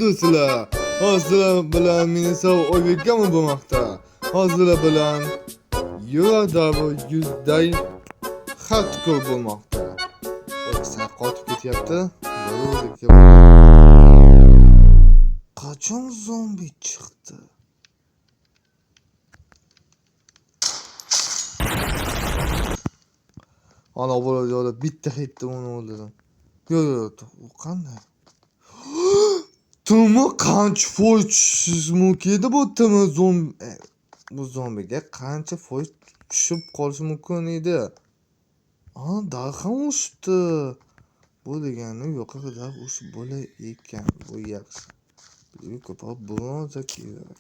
do'stlar. Hozir bilan meni sov o'yibgami bo'lmoqda. Hozir bilan yurada bu yuzday xat ko'p bo'lmoqda. O'zsa qotib ketyapti. Qachon zombi chiqdi? Ana bo'ladi, bitta hitda uni o'ldirdim. Yo'q, u qanday? Tumi qancha foiz tushishi mumkin edi bu tumi zombi? Bu zombiga qancha foiz tushib qolishi mumkin edi? Darham o'shibdi. Bu degani yo'qqa qadar o'shib bo'lar ekan. Bu yaxshi. Ko'proq bronza kerak.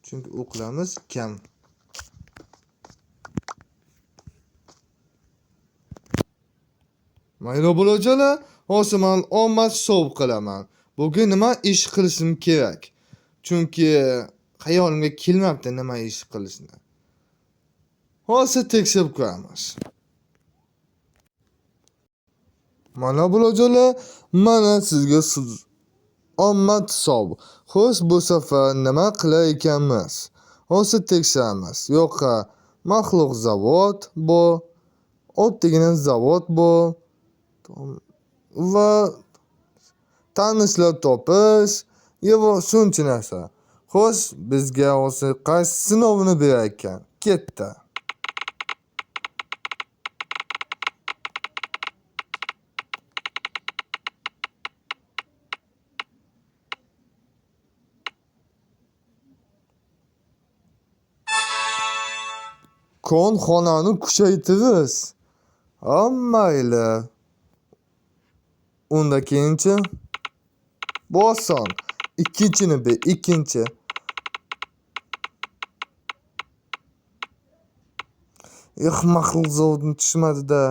Chunki o'qlarimiz kam. Mayli bo'lajala, hozir men omad hisob qilaman. Bugun nima ish qilishim kerak? Chunki xayolimga kelmabdi nima ish qilishni. Hozir tekshirib ko'ramiz. Mana bo'lajala, mana sizga omad hisob. Xo'sh, bu safar nima qilar ekanmiz? Hozir tekshiramiz. Yo'qqa maxluq zavod bu, oddiygina zavod bu. Va tanishlar topish, yo'q shuncha narsa. Xo'sh, bizga hozir qaysi sinovini berar ekan? Ketdi. Konxonani kuchaytirish. Mayli. Unda keyinchi bu oson. Ikkinchini be, ikkinchi. Maxluq zavodni tushmadi-da.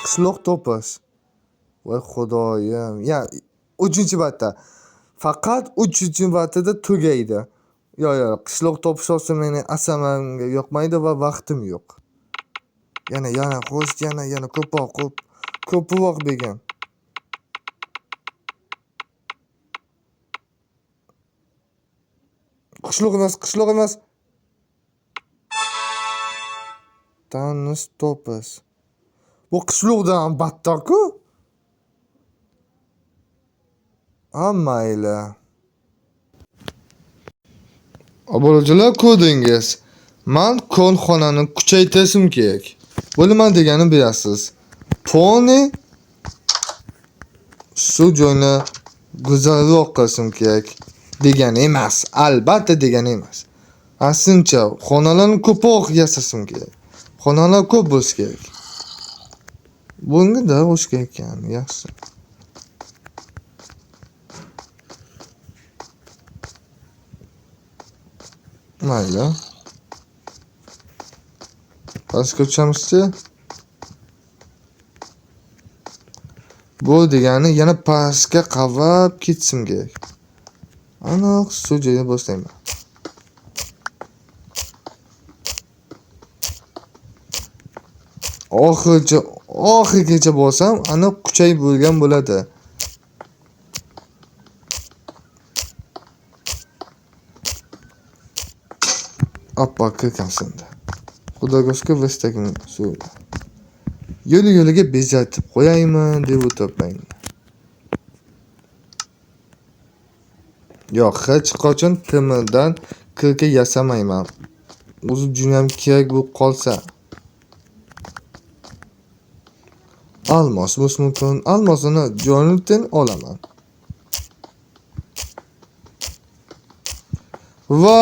Qishloq topish. Voy xudoyim. Ya, 3-marta. Faqat 3-martada tugaydi. Yo'q, qishloq topish olsa meni asamamga yoqmaydi va vaqtim yo'q. Yana xo'sh, yana ko'proq bergan. Qishloq emas. Tanish topish. Bu qishloqdan battar-ku. Mayli. Oborojilar ko'rdingiz. Men konxonani kuchaytirishim kerak. Bu nima degani bilasiz? Poni shu joyni go'zalroq qilishim kerak degani emas. Albatta degani emas. Aslida xonalarni ko'proq yasashim kerak. Xonalar ko'p bo'lishi kerak. Bunga da o'sh kerak ekan, yaxshi. Mayli. Pastga tushamiz-chi? Bu degani yana pastga qavab ketishim kerak. Aniq shu joyda boshlayman. Oxirigacha bo'lsam, aniq kuchayib bo'lgan bo'ladi. Appa kirkamsindi. Xudoga shukr, vestagim shu. Yo'li-yo'liga bezatib qo'yayman deb o'tiribman. Yo'q, hech qachon temirdan kirka yasamayman. O'zi juyam kerak bo'lib qolsa. Almos bo'lishi mumkin. Almosini jonitdan olaman. Va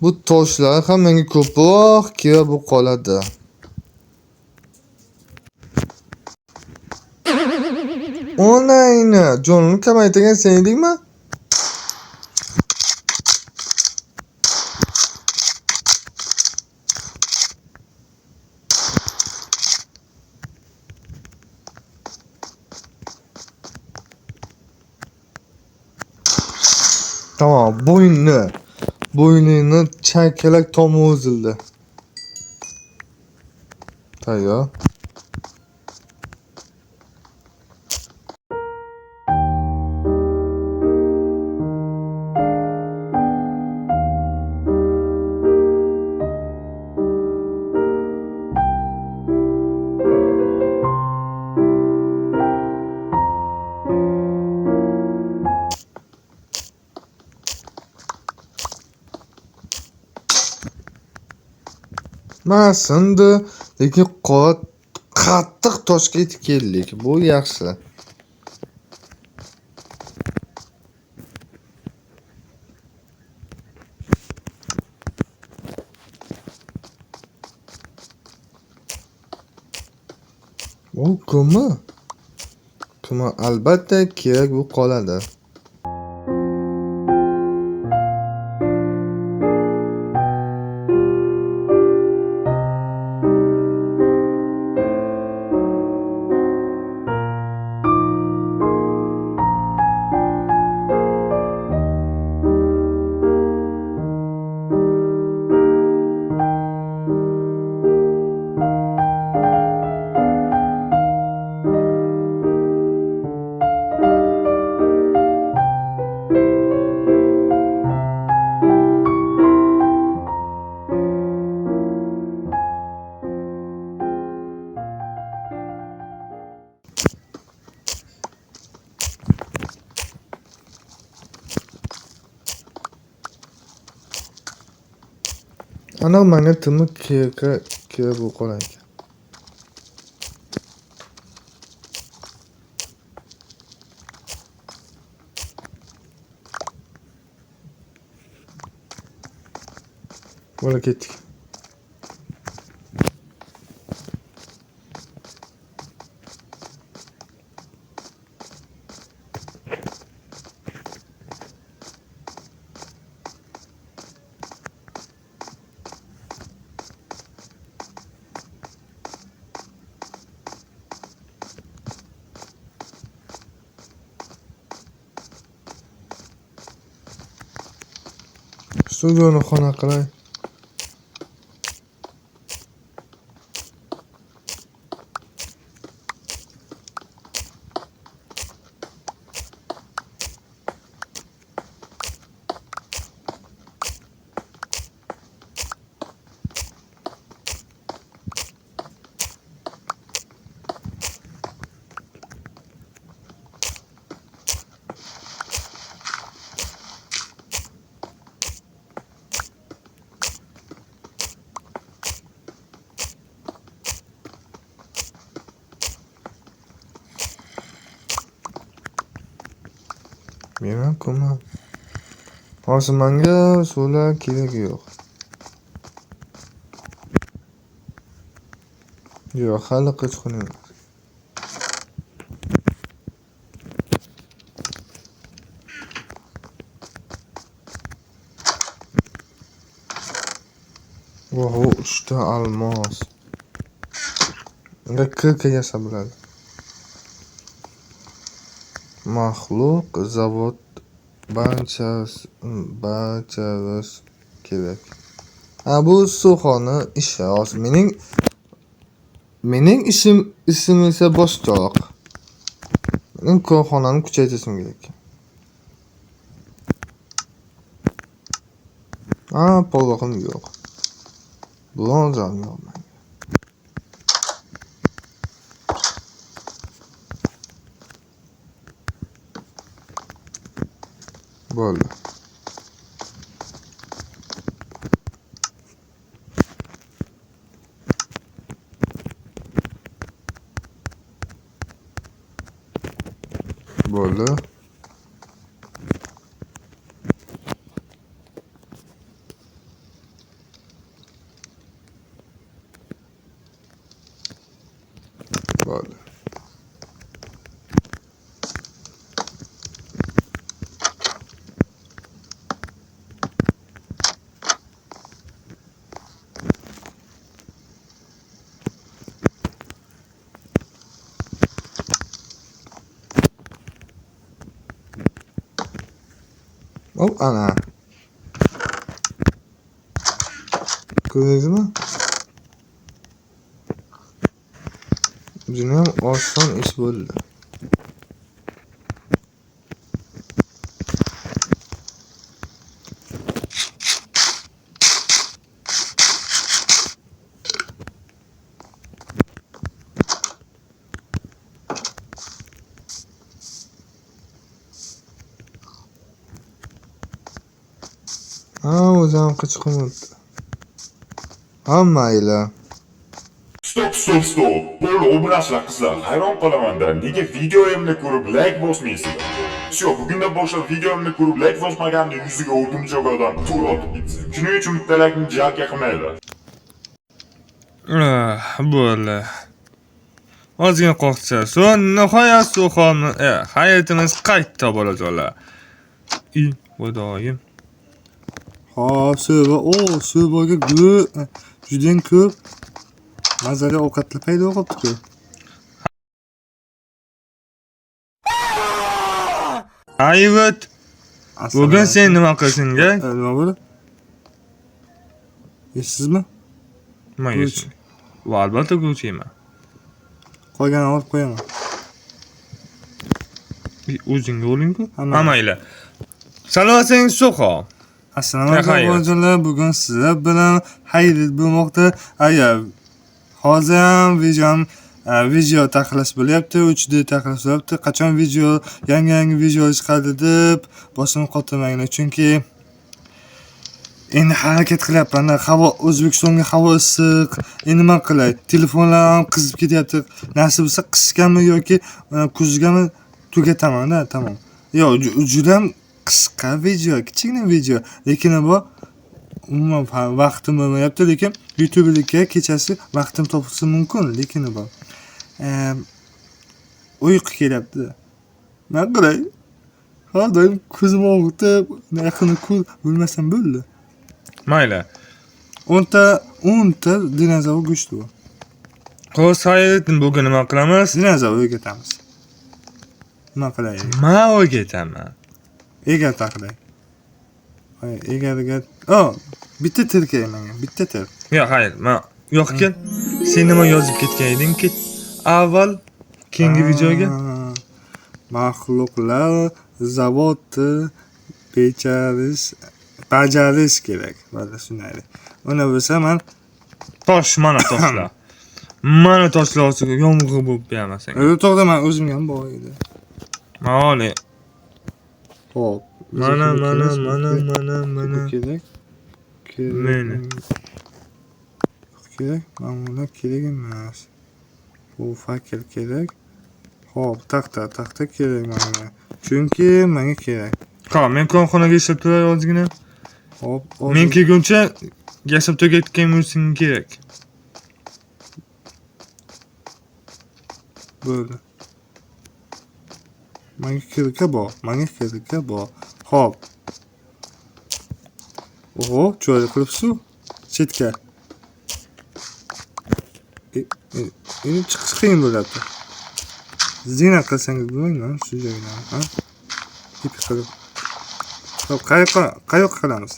bu toshlar ham menga ko'proq kerak bo'lib qoladi. Onayni, jonini kamaytirgan sen edingmi? Tamam, bo'ynini chaykalak tomi uzildi. Tayyor. Sindi, lekin qattiq toshga yetib keldik. Bu yaxshi. Bu ko'mi? Ko'mi albatta kerak bo'lib qoladi. Ana menga timi kerak bo'lib qolar ekan. Bo'la ketdik. Studioni xona qilay. Men ko'mi. Hozir menga suvlar kerak yo'q. Yo'q, hali qochqin emas. Oho, 3 ta almos. Unga kirka yasab bo'ladi. Maxluq zavod barchasi kerak. Bu suvxona ishi. Hozir mening ishim esa boshqaroq. Mening korxonani kuchaytirishim kerak. Polvog'im yo'q. Bronzam yo'q menga. Bo'ldi. Bo'ldi. Bo'ldi. Ana. Ko'rdingizmi? Juda ham oson ish bo'ldi. O'zim qichqirib. Ha, mayli. Stop. Bo'ldi, o'birasizlar qizlar. Hayron qolaman-da. Nega videoyimni ko'rib like bosmaysizlar? Shu bugundan boshlab videoyimni ko'rib like bosmaganni yuziga o'rgimchoq odam tur otib ketsin. Shuning uchun bitta like'ni jalka qilmaylar. Bo'ldi. Ozgina qo'rqsa, so'ng nihoyat suxomni, hayotimiz qayta bolajonlar. Xudoyim. Hop, so'baga juda ko'p mazali ovqatlar paydo bo'libdi-ku. Ayvit. Bugun sen nima qilsingga? Nima bo'ldi? Esizmi? Nima yeysan? Va albatta go'sht yeyman. Qolganini olib qo'yaman. O'zingga o'ling-ku. Hamma. Mayli. Salomatingiz so'xo. Assalomu alaykum bolajonlar. Bugun sizlar bilan xayrit bo'lmoqda. Hozir ham video taxlash bo'lyapti, 3D taxlash bo'lyapti. Qachon yangi video chiqadi deb bosim qotirmanglar, chunki endi harakat qilyapman. O'zbekistonga havo issiq. Endi nima qilay? Telefonlar ham qizib ketyapti. Nasib bo'lsa qisqami yoki kuzgami tugataman-da, tamom. Juda ham qisqa video, kichkina video, lekin bu umuman vaqtim bo'lmayapti, lekin YouTube'likka kechasi vaqtim topsa mumkin, lekin bu uyqu kelyapti. Nima qilay? Har doim ko'zim og'rib, yaqinda ko'z bo'lmasam bo'ldi. Mayli. 10 ta dinozavr go'shti bor. Xo'sh, hayotni bugun nima qilamiz? Dinozavr o'rgatamiz. Nima qilaylik? Men o'rgataman. Egar taqlay. Egariga, bitta til kerak menga, bitta til. Hayır, yo'q kel. Sen nima yozib ketgan eding-ki? Avval keyingi videoga maxluqlar zavodi bajarish kerak. Mana shunday. Uni bo'lsa men mana toshlar. Mana toshlar ostiga yomg'ir bo'lib bermasang. To'g'ri, men o'zimga ham bor edi. Ma'oli. Xo'p. Mana. Kerak. Meni. Kerak, mana kerak emas. Bu fakir kerak. Xo'p, taxta kerak menga. Chunki menga kerak. Men korxonaga ishlab turay ozgina. Xo'p, men kelguncha yasab tugatgan bo'lsing kerak. Bo'ldi. Menga kerak bor. Xo'p. Cho'ri qilibsiz. Chetga. Endi chiqish qiyin bo'lyapti. Zina qilsangiz bo'lmaydi, shu joydan, ha? Tip qilib. Xo'p, qayoqqa qilamiz?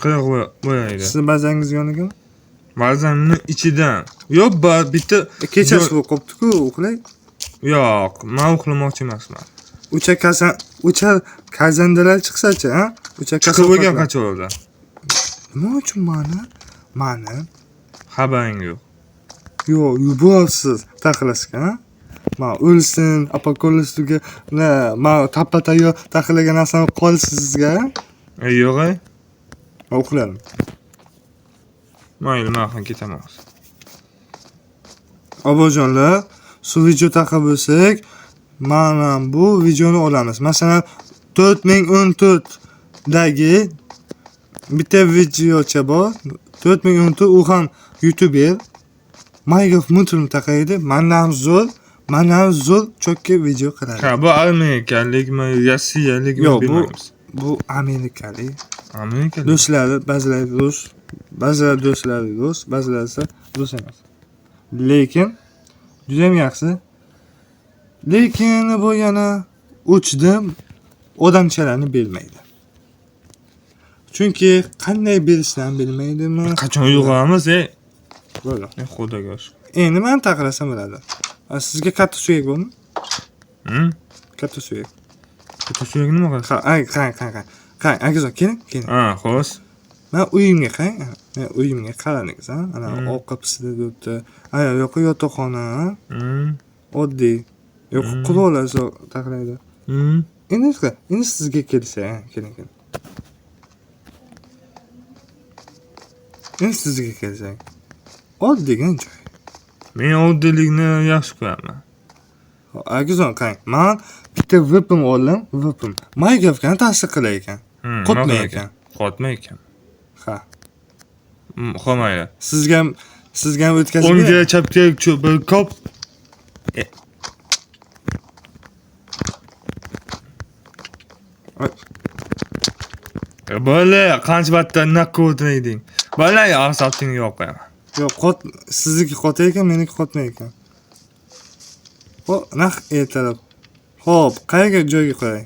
Qayoqqa bo'yaydi? Siz bazangiz yoniga? Bazamni ichidan. Yo'q, bitta kechasi bo'lib qopti-ku, uxlay. Yo'q, men uxlamoqchi emasman. O'cha kazandalar chiqsa-chi, ha? O'cha chiqib bo'lgan qancha bo'ldi? Nima uchun mani? Xabaring yo'q. Yo'q, yuborsiz taxlashga, ha? Men o'lsin, apokalipsga, men tappa-tayyor taxlagan narsani qolsin sizga. Yo'q. Uxladim. Mayli, men ham ketaman. Obojonlar, shu video taqa bo'lsak, mana bu videoni olamiz. Masalan, 4014 dagi bitta videocha bor. 4014 u ham YouTuber. Minecraft multini taqaydi. Mendan zo'r chokka video qiladi. Bu amerikalikmi, rossiyalikmi bilmaymiz. Bu amerikalik. Do'stlari, ba'zilari rus, ba'zilari do'stlari rus, ba'zilari esa rus emas. Lekin juda ham yaxshi. Lekin bu yana o'chdim odamchalarni bermaydi. Chunki qanday berishni bilmaydimi? Qachon uyg'onamiz, Bo'ldi. Xudoga shukr. Endi men taqlasam bo'ladi. Sizga katta suyak bormi? Katta suyak. Katta suyak nima qiladi? Qani, akajon, keling. Xo'sh. Men uyimga qaraniz, ha? Ana orqa pisida o'tdi. Yo'q, yotoqxona, ha? Oddiy. Yo'q, qulog'lar taqlaydi. Endi sizga kelsa, keling. Men sizga kelsak. Oddiygina joy. Men oddiylikni yaxshi ko'raman. Akizon qarang, men bitta weapon oldim, weapon. Minecraftga ta'sir qilar ekan. Qotmay ekan. Qotmay ekan. Ha. Xo'maydi. Sizga o'tkazib O'ngga chapga bir kop. Bola qancha batda nakka o'tirayding. Bola asabtingni yo'q qo'yaman. Yo'q, sizniki qotar ekan, meniki qotmay ekan. Xo'p, naq ertalab. Xo'p, qayerga joyga qo'yay?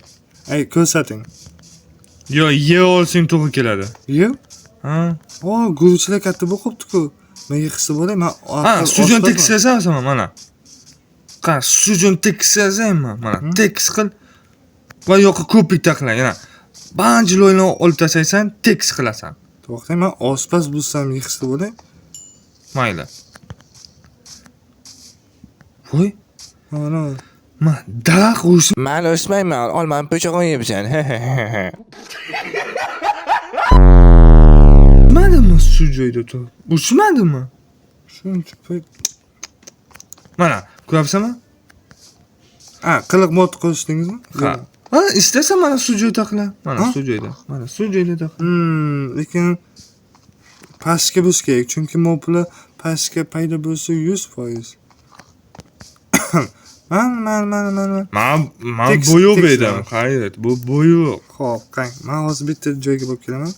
Ay, ko'rsating. Yo, ye olsang to'g'ri keladi. Yev? Ha? Guruchlar katta bo'lib qopti-ku. Menga hissi bo'lay, men sujun tekisasanmi mana? Qara, sujun tekisasanmi? Mana, tekis qil. Va yo'qqa ko'pik taqla, yana. Banjiloyni olib tashlaysan, tekis qilasan. To'xtang, men oshpaz bo'lsam, menga hissi bo'lay. Mayli. Voy, Mana. ma daraxt o'sib Men o'smayman, olmani po'chog'on yeyapsan. madimi shu joyda turib? O'smadimi? Shuncha payt. Mana, ko'ryapsanmi? Qiliq mod qo'shdingizmi? Ha. Ha, istasa mana shu joyda qila. Mana shu joyda. Mana shu joyda taqla. Lekin pastga bo'lish kerak, chunki mo'plar pastga paydo bo'lsa 100%. Mana. Men bo'yoq berdim. Hayrat, bu bo'yoq. Xo'p, qang. Men hozir bitta joyga borib kelaman.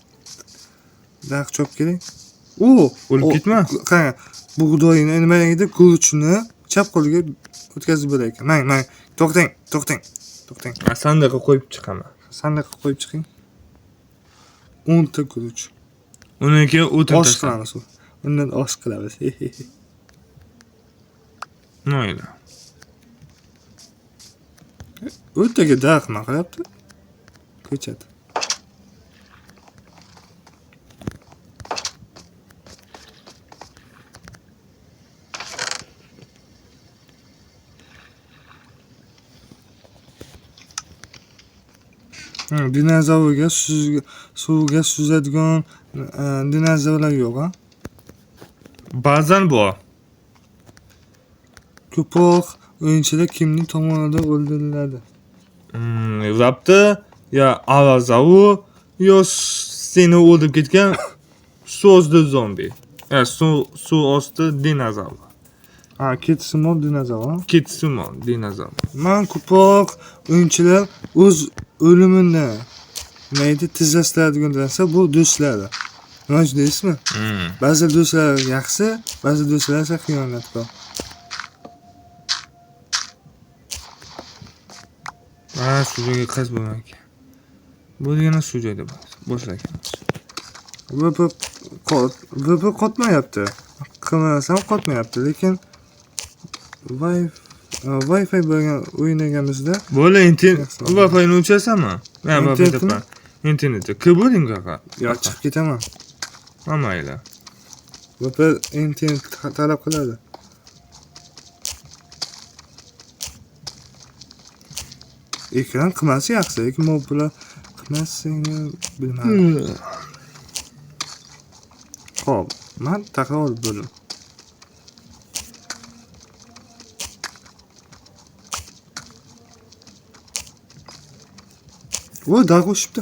Daq chop kerak. O'lib ketma. Qang. Bug'doyni nima edi? Guruchni chap qo'liga o'tkazib bo'lar ekan. Mang. To'xtang. Sandiqqa qo'yib chiqaman. Sandiqqa qo'yib chiqing. 10 ta guruch. Uniki o'tin Osh qilamiz. Undan osh qilamiz. Mayli. O'rtaga daraxt nima qilyapti? Ko'chat. Dinozavrga suvga suzadigan dinozavrlar yo'q, ha? Ba'zan bor. Ko'proq o'yinchilar kimning tomonidan o'ldiriladi? Raptor ya Alazavur yo seni o'ldirib ketgan suv osti zombi. Suv osti dinozavr. Ketsimon dinozavr. Ketsimon dinozavr. Men ko'proq o'yinchilar o'z o'limini neydi tezlashtiradigan narsa bu do'stlari. Nima deysizmi? Ba'zi do'stlar yaxshi, ba'zi do'stlar esa xiyonatkor. Shu joyga qaz bo'lgan ekan. Bu degani shu joyda boshlagan. VP qotmayapti. Qilmasam qotmayapti, lekin Wi-Fi bo'lgan o'ynaganimizda bo'la Wi-Fi'ni o'chirasanmi? Internetda. Bo'ling qaqa. Yo'q, chiqib ketaman. Mayli. VP internet talab qiladi. Ekran qilmasi yaxshi, lekin mo'plar qilmasini bilmadim. Xo'p, men takror bo'ldim. Dog' o'shibdi.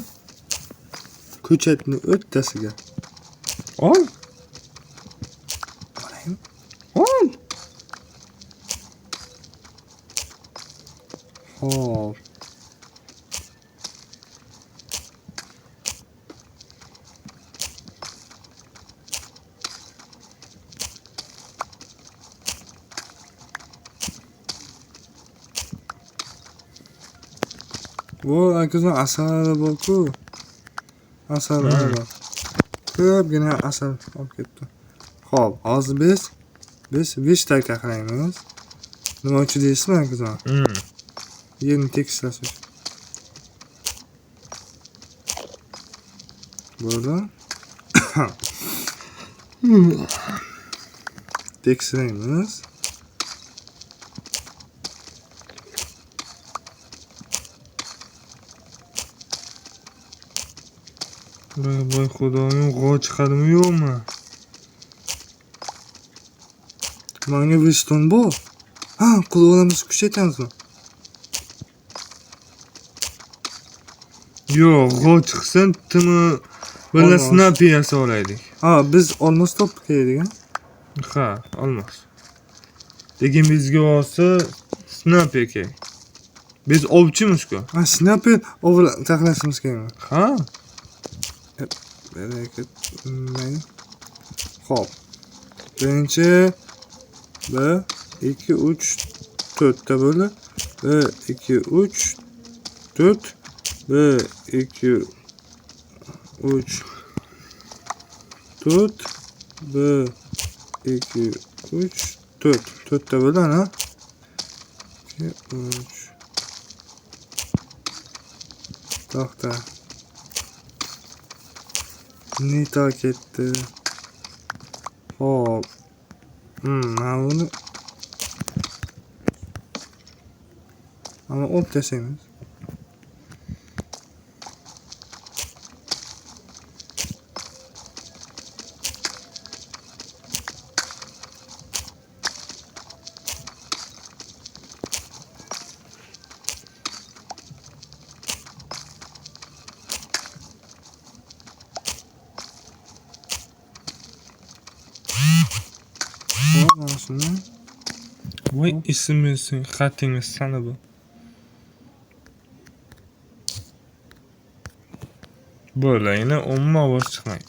Ko'chatni o'rtasiga. Ol. Olaymi? Ol. Xo'p. Akizon asal bor-ku. Asal bor. Ko'pgina asal olib ketdi. Xo'p, hozir biz 5 dakika qilamiz. Nima uchun deysizmi, akizon? Yerni tekislash uchun. Bo'ldi. Tekislaymiz. Voy xudoyim, g'och chiqadimi yo'qmi? Manga Weston bor. Ha, qulog'imizni kuchaytamizmi? Yo'q, g'ol chiqsin, timi bilan Olmos. snapi yasa olaydik. Ha, biz olmos topib kerak, Ha, olmos. Lekin bizga olsa snapi kerak. Biz ovchimiz-ku. Ha, sniper ovul taxlashimiz kerak. Ha? Berakat. Xo'p. Birinchi 1 2 3 4 ta bo'ldi. 1 2 3 4 1 2 3 4 1 2 3 4 4 ta bo'ldi ana. 2 3 To'xta. Nita ketdi. Hop. Mana buni. Ama olib tashlaymiz. Hop, mana shuni. Voy, ismingiz, xatingiz sana bu. Bo'layini umuman ovoz chiqmaydi.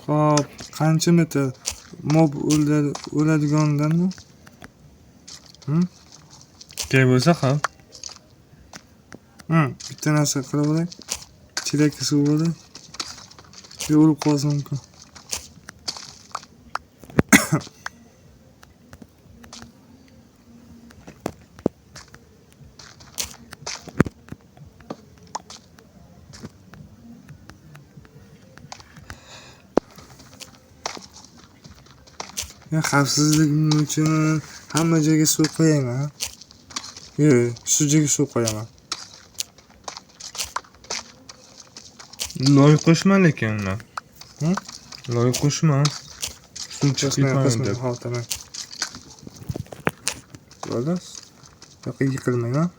Hop, qancha metr mob o'ladiganidanmi? Kerak bo'lsa ham. Bitta narsa qilib olaylik. Chelakka suv olaylik. O'lib qolishi mumkin. Xavfsizligim uchun hamma joyga suv qo'yayman. Yo'q, shu joyga suv qo'yaman. Loy qo'shma lekin undan. Loy qo'shma. Suv chiqib ketmaydi. Hop, tamam. Bo'ldi. Yo'q, yiqilmayman.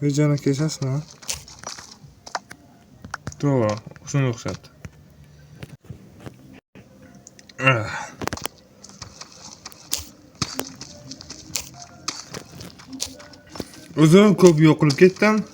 Videoni kesasizmi? To'g'ri, shunga o'xshatdi. O'zim ko'p yo'qolib ketdim.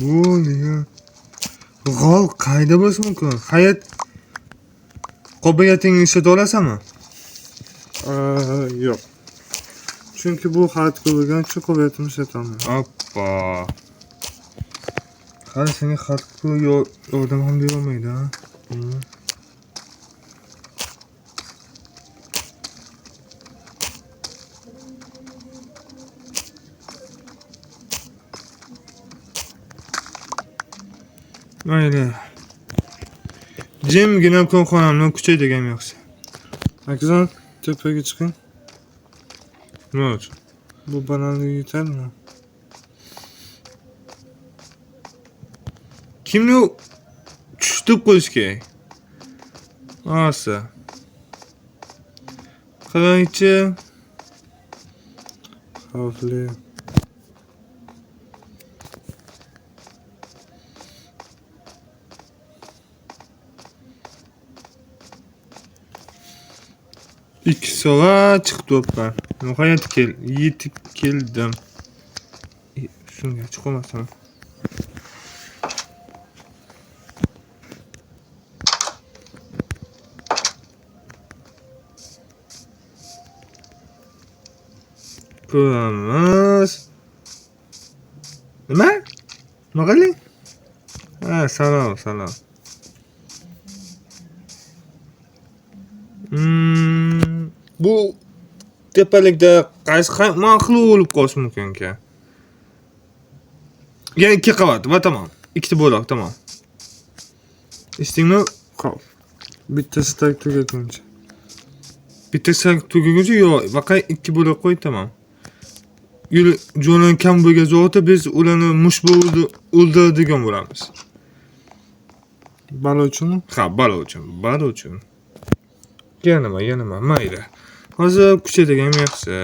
Bu nega? G'ol qayda bo'lishi mumkin? Hayat qo'biyatingni ishlata olasanmi? Yo'q. Chunki bu hardcore bo'lgani uchun qo'biyatimni ishlataman. Oppa. Hali senga hardcore yordam ham berolmaydi, ha? Mayli. Jimgina korxonamni kuchaytirgan yaxshi. Akizon, tepaga chiqing. Nima uchun? Bu bananni yutadimi? Kimni tushitib qo'yish kerak? Asa. Qalaychi? Xavfli. Ikki soat chiqibman. Nihoyat yetib keldim. Shunga chiqolmasam. Ko'ramiz. Nima? Nima qiling? Ha, salom. Bu tepalikda qaysi maqlu bo'lib qolishi mumkin ekan? Yana 2 qavat va tamom. 2 bo'loq, tamom. Eshitdingmi? Qol. Bitta stak tugaguncha. Bitta sak tugaguncha yo'q, faqat 2 bo'loq qo'y, tamom. Yo'l jo'lan kam bo'lgan zotda biz ularni mush bo'ldi o'ldiradigan bo'lamiz. Balo uchunmi? Ha, balo uchun. Yana mayli. Hozir kuchaydigan yaxshi.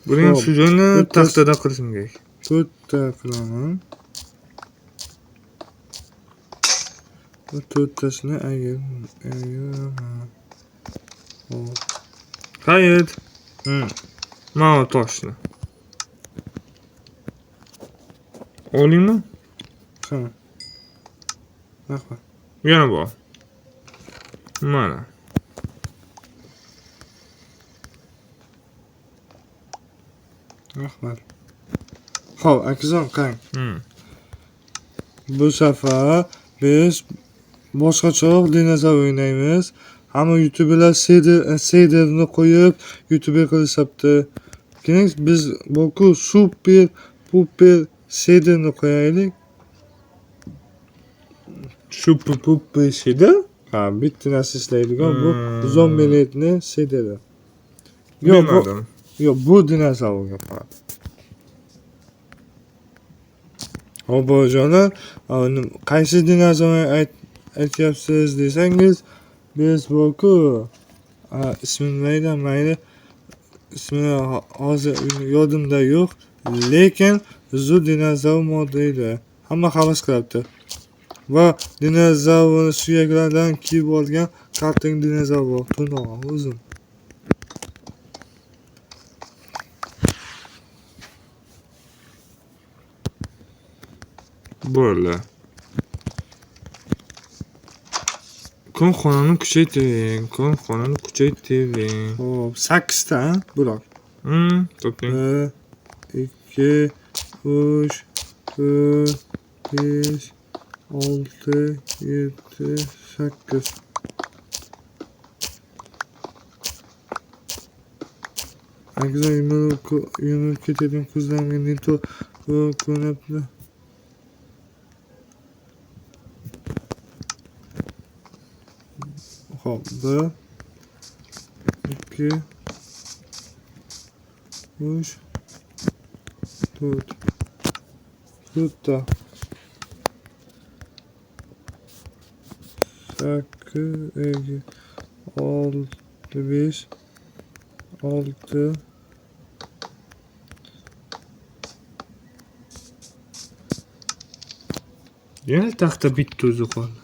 Buning shu joyni taxtada qilishim kerak. To'rtta qilaman. Bu to'rttasini ayiraman. Hop. Qayt. Mana toshni. Olingmi? Ha. Rahmat. Yana bor. Mana. Rahmat. Xo'p, akajon, qarang. Bu safar biz boshqacharoq dinozavr o'ynaymiz. Hamma YouTuberlar shaderni qo'yib YouTube qilishyapti. Keling biz boku super puper shaderni qo'yaylik. Super puper shader? Ha, bitta narsa ishlaydigan bu zombilikni shaderi. Yo'q, bu dinozavrga faqat. Hop, bojonar, qaysi dinozavrni aytyapsiz desangiz, biz boku ismini mayli. Ismi hozir yodimda yo'q, lekin zu dinozavr modeli. Hamma havas qilyapti. Va dinozavrni suyaklaridan kiyib olgan karting dinozavr bor. To'nog'i uzun. Bo'ldi. Xonani kuchaytiring. Hop, 8 ta buloq. Toping. 1 2 3 4 5 6 7 8. Aksa yumilib ketadigan ko'zlarimga neto ko'rinibdi. Hop, 1 2 3 4 4 ta. 8 2, 6, 5, 6. Yana taxta bitta o'zi qoldi.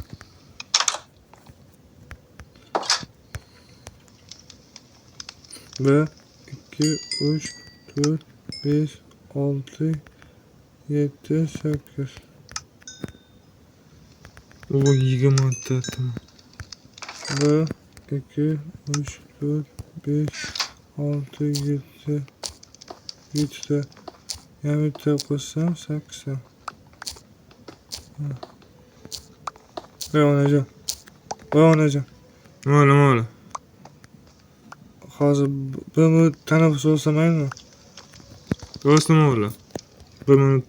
Bir, 2, 3, 4, 5, 6, 7, 8. O 20 ta. 1, 2, 3, 4, 5, 6, 7. 7. Yani bitta qo'shsam 8. Voy onajon. Voy onajon. Mana. Hozir bir minut tanaffus olsam maylimi? Rostmi o'g'li? Bir minut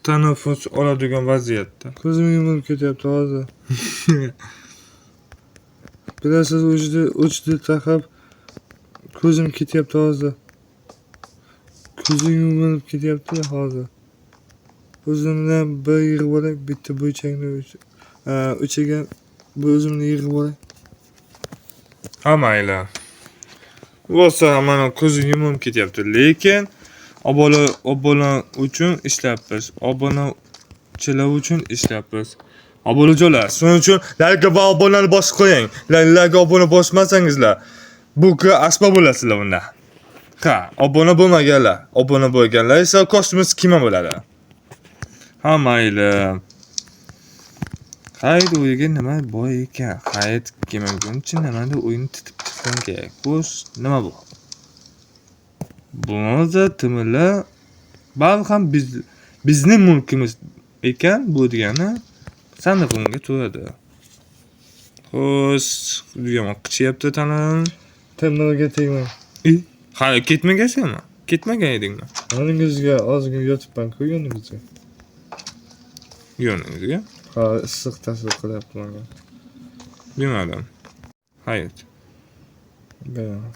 tanaffus oladigan vaziyatda. Ko'zim yumilib ketyapti hozir. Bilasiz, o'chdi taqab ko'zim ketyapti hozir. Ko'zim yumilib ketyapti hozir. O'zimdan bir yig'ib olay, bitta bo'ychakni o'chaga bu o'zimni yig'ib olay. Ha mayli. Bo'lsa mana ko'zim yumib ketyapti, lekin obuna uchun ishlayapmiz. Obunachilar uchun ishlayapmiz. Obunachilar, shuning uchun like va obunani bosib qo'ying. Like obuna bosmasangizlar, bu asba bo'lasizlar bunda. Ha, obuna bo'lmaganlar, obuna bo'lganlar esa kosmos kema bo'ladi. Ha mayli. Hayt o'yiga nima bor ekan? Hayt kelmaguncha nimada o'yinni titib kerak. Xo'sh, nima bu? Bunga timila balham bizning mulkimiz ekan, bu degani sandig'imga to'ladi. Xo'sh, yomon qichyapti tanam. Temiraga tegmang. Hali ketmagansanmi? Ketmagan edingmi? Yoningizga ozgina yotibman-ku yoningizga. Yoningizga? Ha, issiq ta'sir qilyapti menga. Bilmadim. Hayt. Beraman.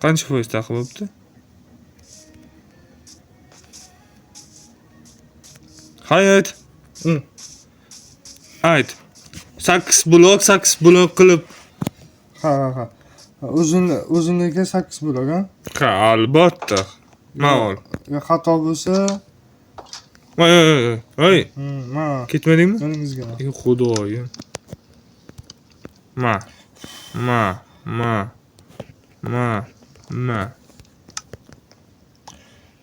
Qancha foiz taqib bo'libdi? Hayt. Hayt. 8 blok qilib. Ha. Uzunligi 8 blok, ha? Ha, albatta. Ma'lum. Xato bo'lsa, Voy. mana Ketmadingmi? yoningizga. Ey xudoyim. Ma.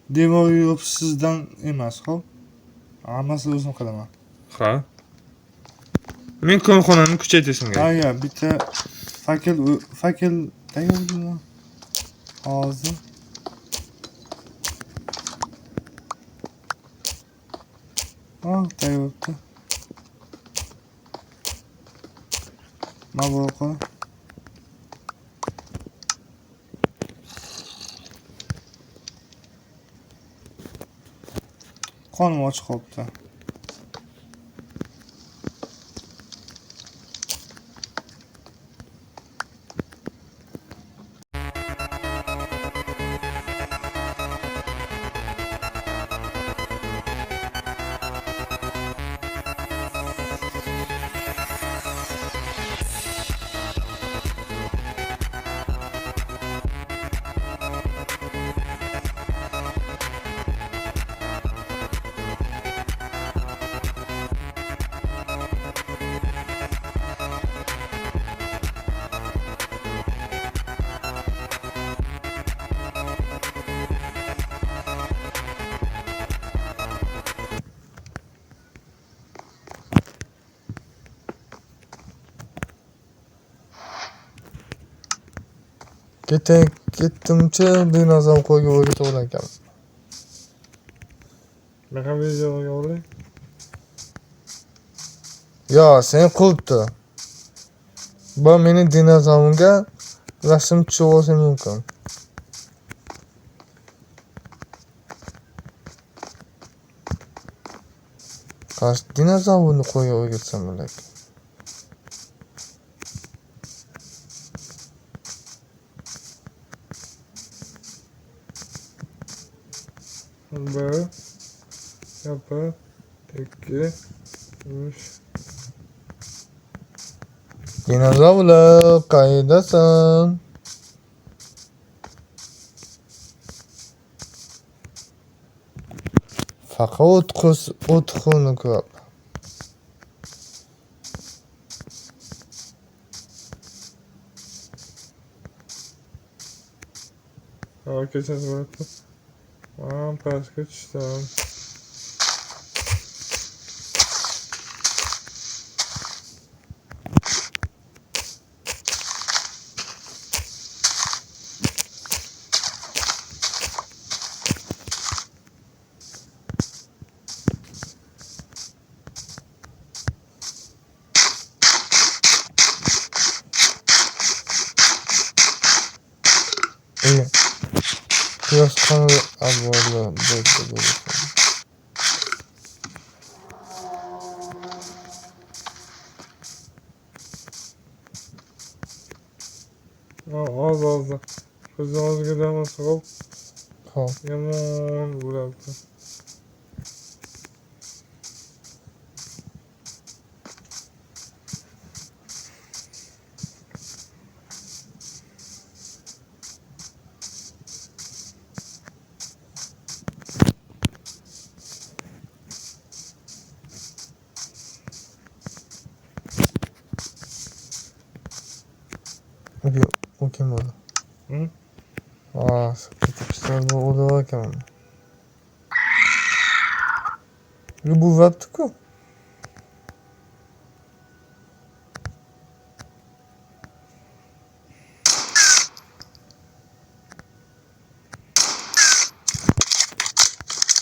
Devor yo'q sizdan emas, xo'p? Hammasini o'zim qilaman. Ha. Men korxonani kuchaytirishim kerak. Ha, bitta fakel tayyorlayman. Hozir. Tayyorda. Maboqa. Qonim ochiq qolibdi. Ketdimcha dinozavr qo'yga o'rgatib ekan. Bunaqa videoga olay. Yo, sen qilibdi. Bu meni dinozavrimga rasm tushib olsa mumkin. Qas dinozavrni qo'yga o'rgatsam bo'ladi. 1, 2, 3. Dinozavr, qayerdasan? Faqat o'txuni ko'p. Kechasi bo'libdi. Men pastga tushdim. Quyosh qanday avvalo bo'ldi. Az. Ko'zim o'zgadan sig'ib, Xo'p. yomon bo'lardi. U kim bo'ldi? Hı? Ketibchilarni o'lib ekanman. Bu vaqtku.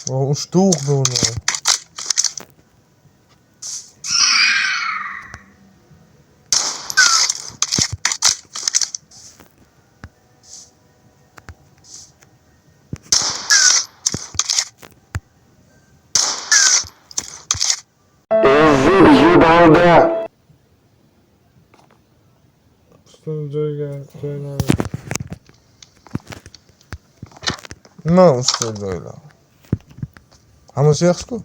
Uçtuq bunu. Üstünü joylanadi. Nima ustida joylar? Hammasi yaxshi-ku.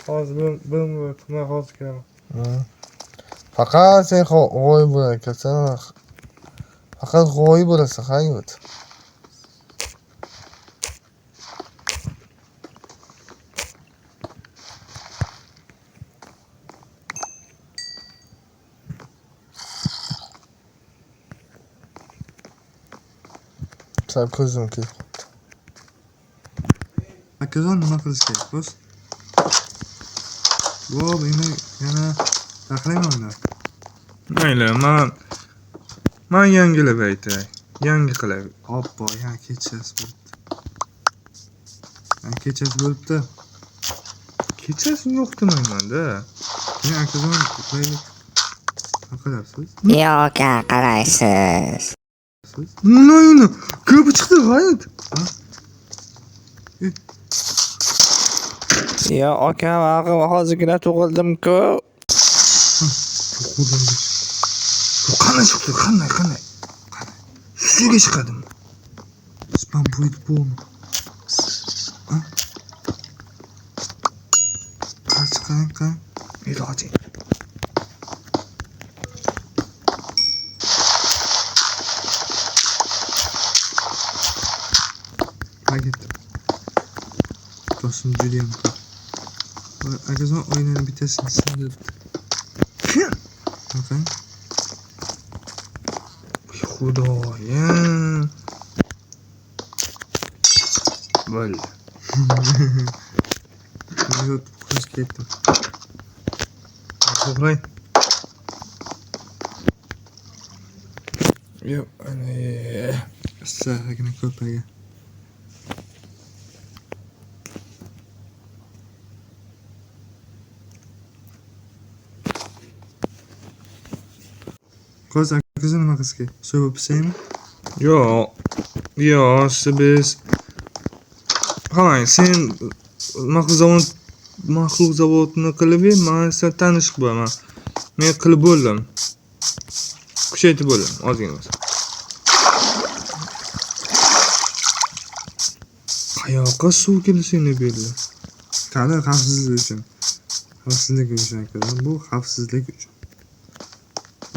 Hozir men hozir kelaman. Faqat sen g'oyib bo'lasan. Faqat g'oyib bo'lasan, hayot. Sal ko'zim kelib qoldi. Akajon nima qilish kerak, boss? Vob, yana taxlayman unda. Mayli, men yangilab aytay. Yangi qilay. Oppo, yana kechasi bo'libdi. Kechasi yo'q demayman-da. Men akajon uxlaylik. Nima qilyapsiz? Yo'q, qaraysiz. Nima? Ko'pi chiqdi, g'oyat. Yo, aka, hozirgina tug'ildim-ku. Qanday chiqdi? Qanday? Suvga chiqadimi? Spam bo'ydi bo'lmi? Qani. Ilojing. Paket. Dostum Julian. Akajon oynani bittasini sindiribdi. Bakang. Xudoyim. Bo'ldi. Nega uxlash ketdim. Uxlay. Yo'q, ana. Sag'agina ko'paga. Qo'z akajon nima qilish kerak? So'yib pisaymi? Yo'q, biz. Qarang, sen maxluq zavodini qilib, men sen tanishib bo'laman. Men qilib bo'ldim. Kuchaytirib bo'ldim, ozgina bo'lsa. Qayoqqa suv kelishini belli. Qani xavfsizlik uchun. Xavfsizlik uchun akajon. Bu xavfsizlik uchun.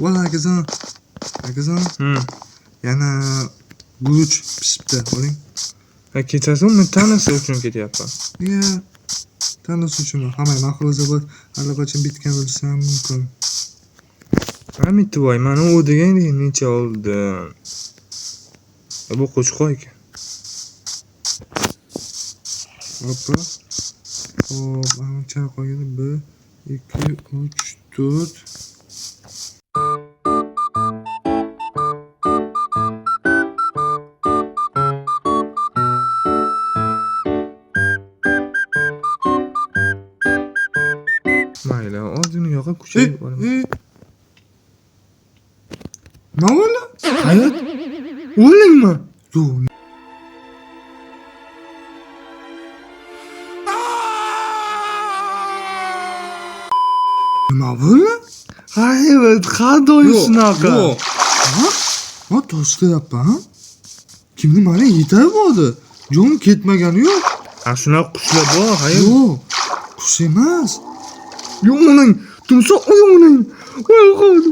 Vola akajon. Akajon, yana guruch pishibdi. Oling. Kechasi uni tanasi uchun ketyapman. Ya. Tanasi uchun hamma mahsulot allaqachon bitgan bo'lsa ham mumkin. Hamidvoy, mana u degandek necha oldim. Bu qo'chqor ekan. Hoppa. Hop, ana chal qolgani 1, 2, 3, 4. Mayli, ozgina yoqib kuchayib boraman. Nima bo'ldi? Hayot? O'ldingmi? Yo'q. Nima bo'ldi? Hayot, qadoyi shunaqa. Yo'q. Ha, toshlayapman, ha? Kimni mana yetaribdi? Jon ketmagani yo'q. Ha, shunaqa qushlar bor, hayot. Yo'q. Qush emas. Yo'qning, tumsoq yo'qning.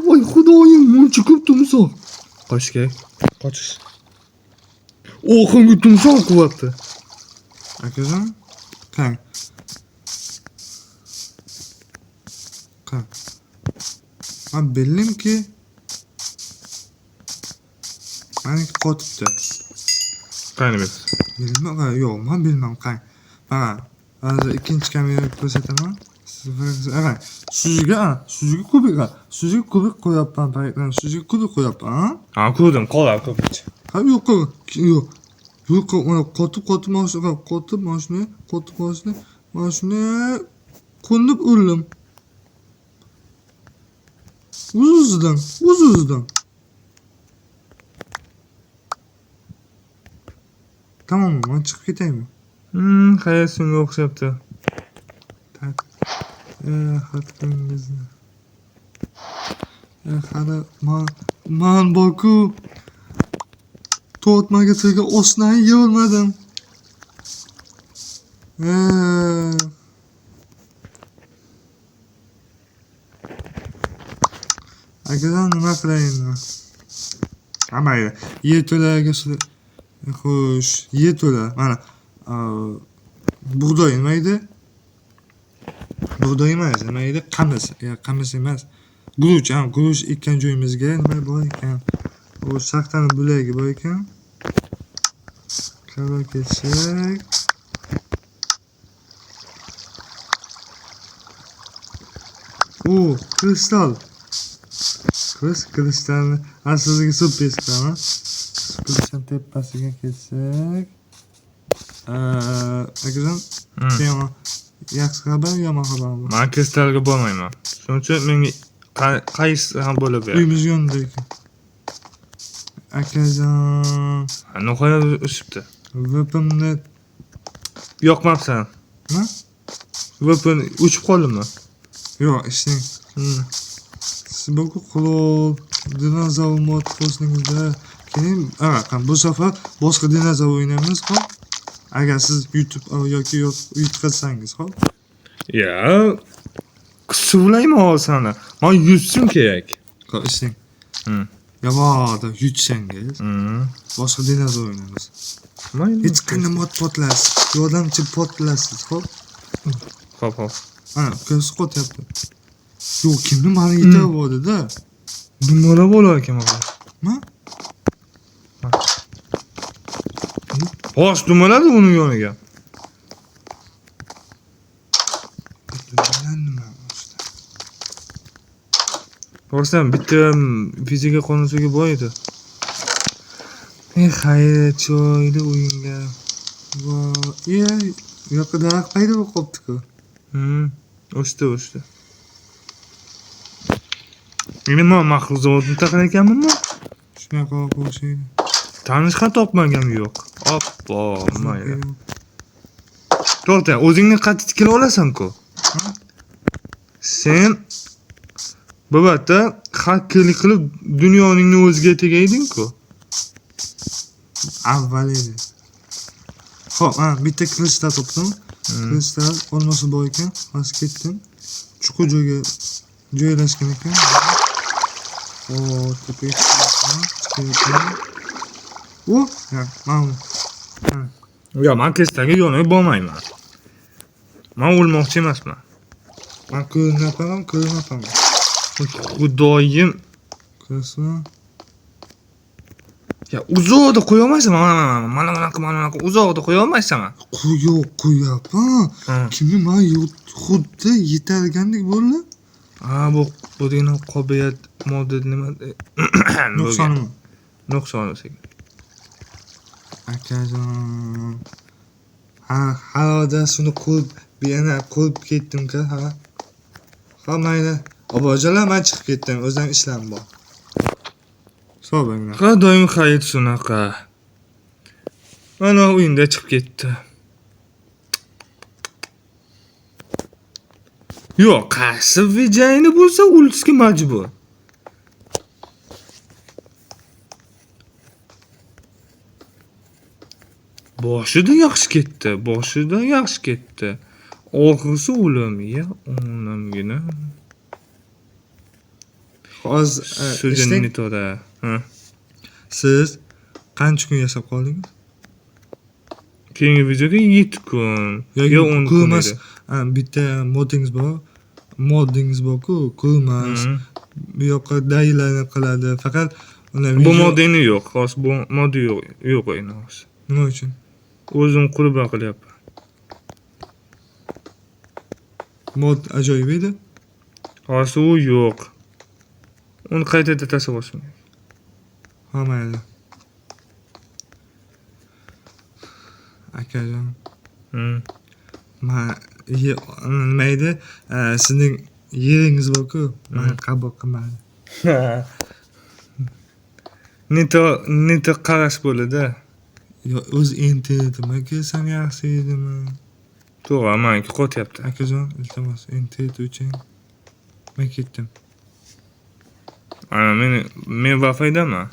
Voy xudoyim, muncha ko'p tumsoq. Qochish kerak. Qochish. O'qimga tumsoq qilyapti. Akajon, qani. Qani. Men bildimki meniki qotibdi. Qani biz. Bilmayman, yo'q, men bilmayman qani. Mana, hozir ikkinchi kamera ko'rsataman. Aha, suziga kubik qo'yapman, paytdan suziga kubik qo'yapman, ha? Ha, ko'rdim, qolar ko'pincha. Ha, yo'q, yo'q. Yo'q, mana qotib mashina, mashina qo'nib o'ldim. O'z-o'zidan. Tamam, men chiqib ketaymi? Hayasinga o'xshabdi. Tak. Xatlingizni. Hali man borku. Tortmagachaga oshnani yeyolmadim. Akadan nima qilayin? Mayli. Yerto'laga xo'sh, yerto'la. Mana bug'doy nima edi? Bug'doy emas, nima edi? Qamis emas. Guruch ekkan joyimizga nima bor ekan? O saxtani bo'lagi bor ekan. Qaror ketsak. O, kristal. Kristalni aslidagi suppeskaman. Kristal tepasiga ketsak. Akajon, sen yaxshi xabar, yomon xabarmi? Men kristalga bormayman. Shuning uchun menga qaysi ham bo'lib ber. Uyimiz yonida ekan. Akajon, Nihoyat o'sibdi. vipimni Yoqmabsan. nima? Vipin o'chib qoldimi? Yo'q, ishning. Siboku qulol dinozavr mod qo'shningizda keyin bu safar boshqa dinozavr o'ynaymiz, xo'p? Agar siz YouTube yoki yutqazsangiz, xo'p? Ya, suvlaymi hozirni? Men yutishim kerak. Xo'p, ishning. Yavoda yutsangiz, boshqa dinozavr o'ynaymiz. Hech qanday mod potlas, yordamchi potlasiz, xo'p? Xo'p. Ana, ko'z qotyapti. Yo'q, kimni mani yetaribdi-da. Dumala bo'lar ekan mana. Nima? Xo'sh, dumaladi uning yoniga. Nima? To'g'ridan bitta fizika qonusiga bor edi. Xayr, choyli o'yinga. Voy, yo'q, daraxt paydo bo'lib qolibdi-ku. O'sdi. Nima mahsulotni taqar ekanmi? Shunaqa o'xshaydi. Tanish ham topmaganim yo'q. Oppo, mayli. To'g'ri, o'zingni qattiq tikila olasan-ku. Sen bo'bata hakkerlik qilib dunyoningni o'ziga tegayding-ku. Avval edi. Hop, bitta kristal topdim. Kristal olmasa bor ekan. Hozir ketdim. Chuqur joyga joylashgan ekan. Tepaga chiqyapman. Mana. Yo'q, men kristalga yo'nib bormayman. Men o'lmoqchi emasman. Men ko'rinmayapman. Xudoyim. Kristal. Ya uzoqda qo'ya olmaysanmi? Mana bunaqa uzoqda qo'ya olmaysanmi? Qo'yapman. Kimni men xuddi yetargandek bo'ldi. Bu degan qobiliyat model nima? Nuqsonimi? Nuqsoni o'sha. Akajon. Havoda shuni qo'yib ketdim-ku, ha. Mayli. Obojalar, men chiqib ketdim. O'zim ishlam bor. Sog' bo'linglar. Ha, doim hayot shunaqa. Mana uyimda chiqib ketdi. Yo'q, qaysi vijayni bo'lsa o'lishga majbur. Boshida yaxshi ketdi. Oxirisi o'lim, ya onamgina. Hozir So'zini to'da. siz qancha kun yashab qoldingiz? Keyingi videoga 7 kun. Yo 10 kun emas. edi. Bitta moddingiz bor-ku, ko'rmas. Bu yoqqa daylarni qiladi. Faqat Bu modeni yo'q. Hozir bu mod yo'q endi hozir. nima uchun? O'zim qurib qilyapman. Mod ajoyib edi. Hozir u yo'q. Uni qaytadan tashlab olsin. Ha, mayli. Akajon. Nima edi? Sizning yeringiz bor-ku, men qabul qilmadim. Nito qarash bo'ladi. Yo, o'z internetimi kelsam yaxshi edimi? To'g'ri, menga qotyapti. Akajon, iltimos, internet o'ching. Men ketdim. Ana men Wi-Fi'daman.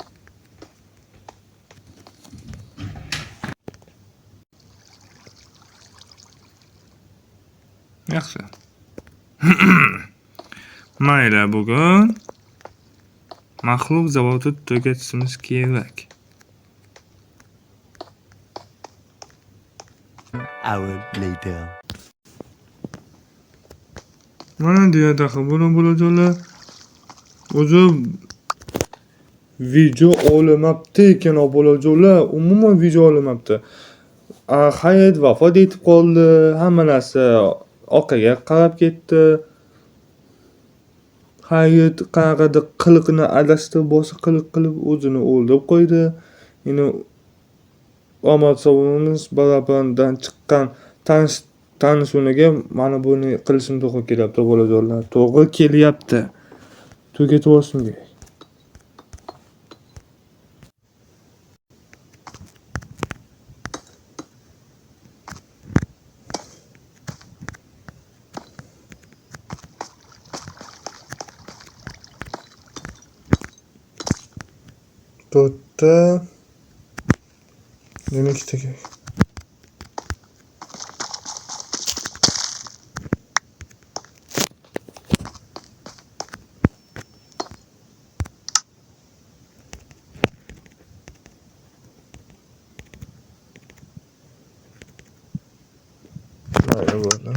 Yaxshi. Mayli, bugun maxluq zavodi tugatishimiz kerak. Hour later. Mana deyadi bo'lajonlar. O'zi video olamabdi ekan bo'lajonlar. Umuman video olamabdi. Hayot vafot etib qoldi. Hamma narsa orqaga qarab ketdi. Hayot qanaqadir qiliqni adashtirib boshqa qiliq qilib o'zini o'ldirib qo'ydi. Endi omad sovunimiz barabardan chiqqan tanishuniga mana buni qilishim to'g'ri kelyapti bo'lajonlar. To'g'ri kelyapti. Tugatib olishim kerak. To'rtta. Yana ikkita kerak. Mayli bo'ldi.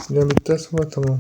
Yana bittasi bor, tamom.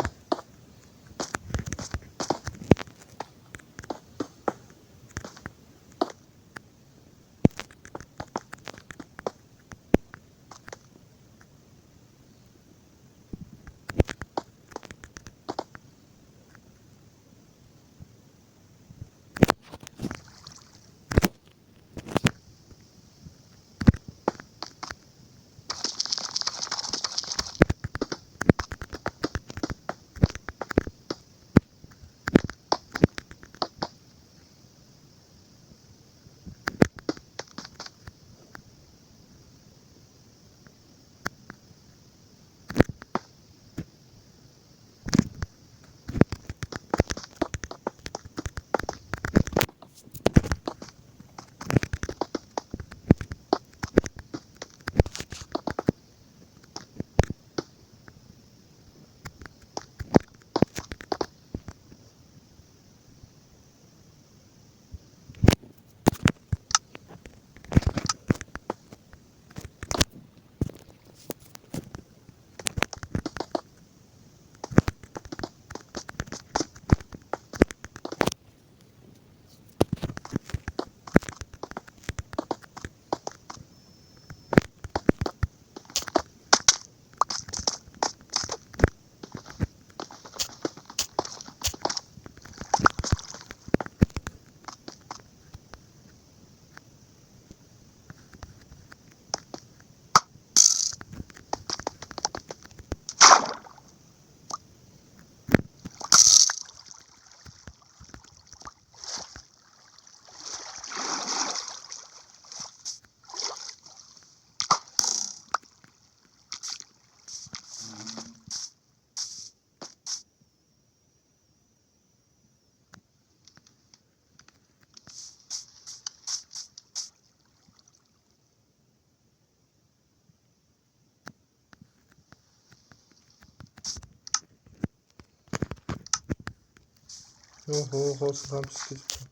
Oho, hozir ham pishib ketibdi.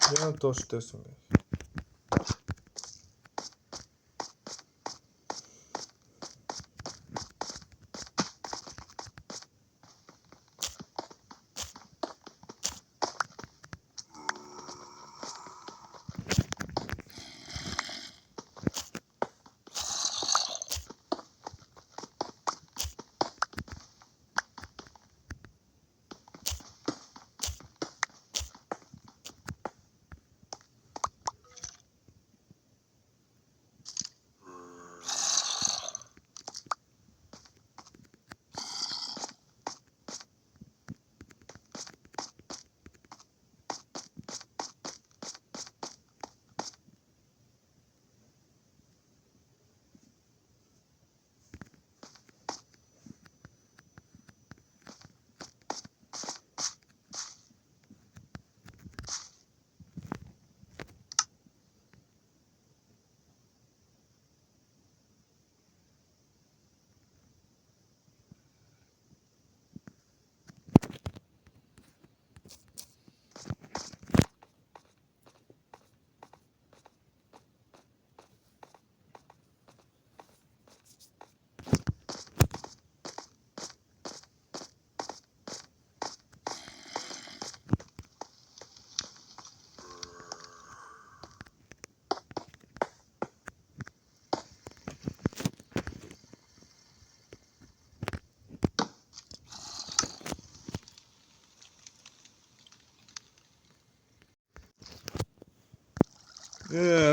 Yana tosh tasmi.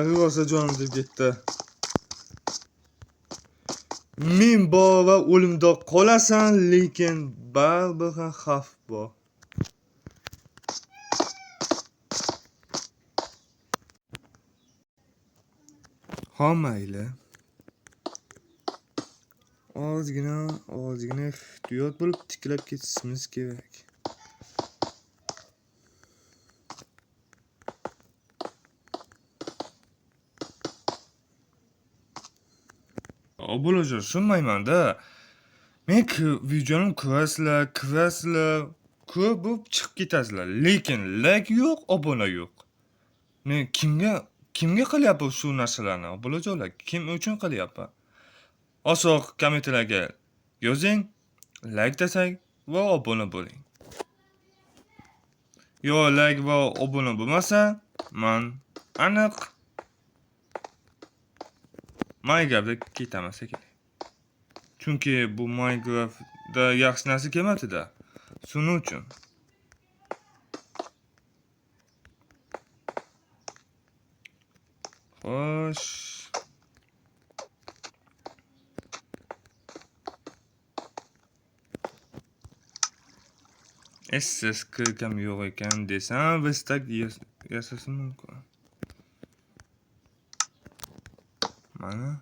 Rosa jonim deb ketdi. Men bor va o'limda qolasan, lekin baribir ham xavf bor. Ha mayli. Ozgina ehtiyot bo'lib tiklab ketishimiz kerak. Obulajon, tushunmayman-da. Men videonim ko'rasizlar, ko'p bo'lib chiqib ketasizlar, lekin like yo'q, obuna yo'q. Men kimga qilyapman shu narsalarni, obulajonlar? Kim uchun qilyapman? Osoq kommentlarga yozing, like tasang va obuna bo'ling. Yo like va obuna bo'lmasa, men aniq Minecraftga ketaman sekin. Chunki bu Minecraftda yaxshi narsa kelmadi-da. Shuning uchun. Xo'sh. Siz kirkam yo'q ekan desam, biz tak yasasi mumkin. Mana.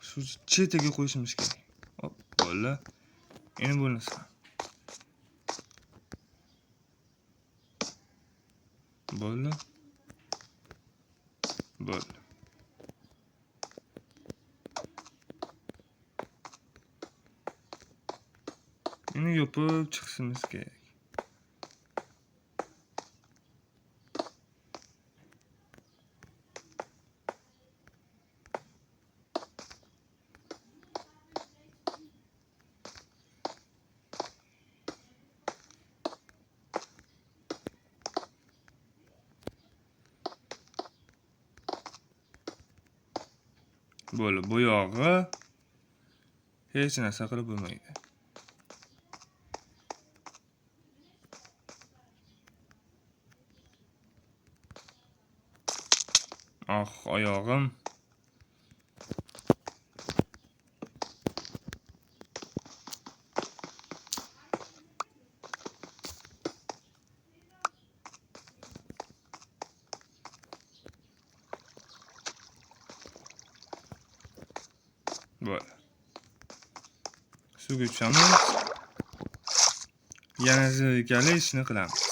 Shu chetiga qo'yishimiz kerak. Hop, bo'ldi. Endi bo'lmasa. Bo'ldi. Bo'ldi. Endi yopib chiqishimiz kerak. Bo'ldi, bu yog'i hech narsa qilib bo'lmaydi. Ah, oyog'im. Bo'ldi. Suvga tushamiz. Yana zirkali ishni qilamiz.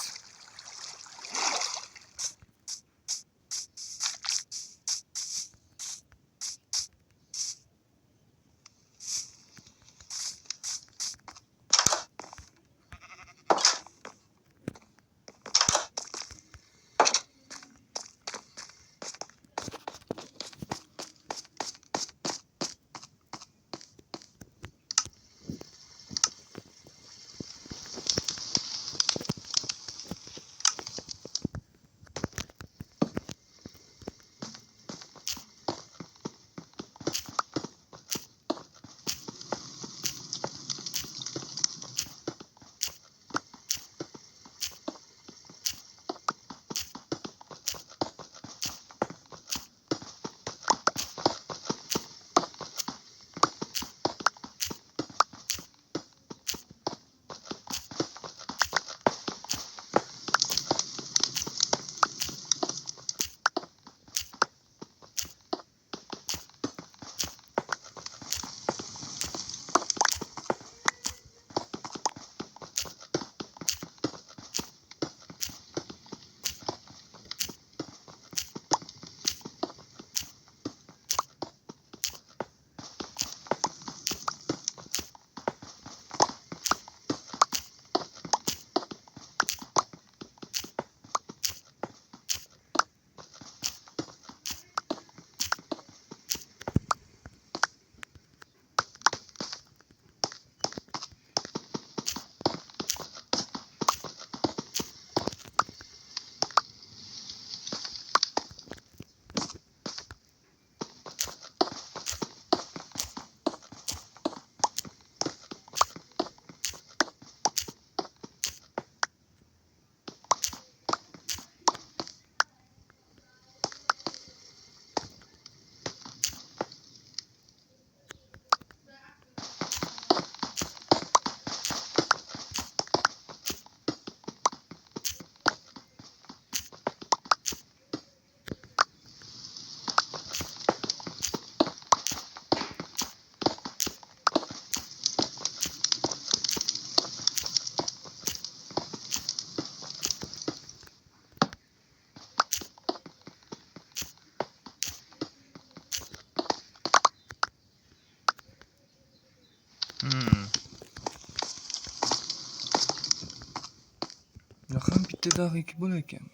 Ham bitta daqiqa bo'lar ekan.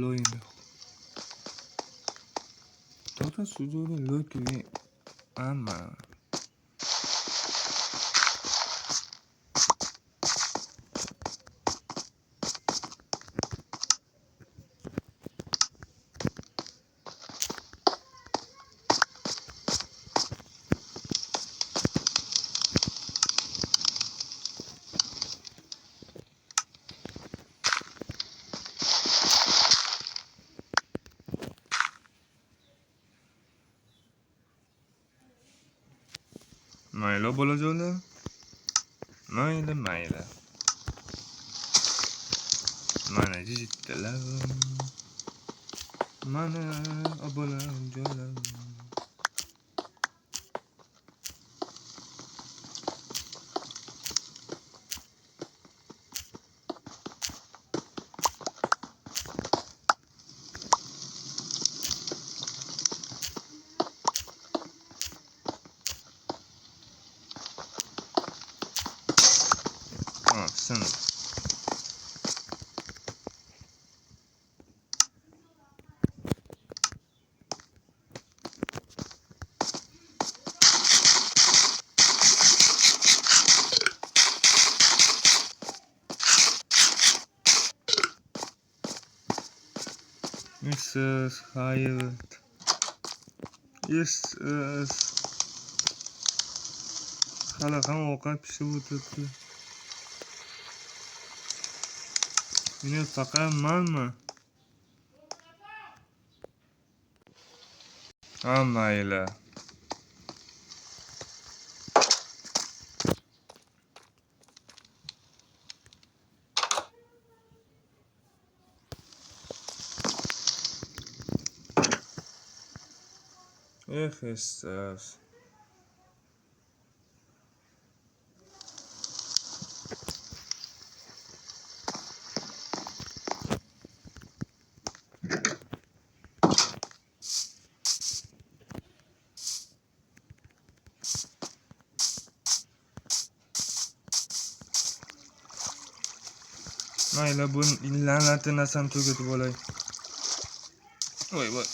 Loyini. To'g'ri sudada loyini amma. Mayli bolajonlar. Mayli. Mana jittilarim. Mana obolajonlarim. Ha, sindi. Mrs. Hyatt. Yes. Hali ham ovqat pishib o'tiribdi. Meni faqat manmi? Ha, mayli. Estas. Mayli, bu la'natli narsani tugatib olay. Voy.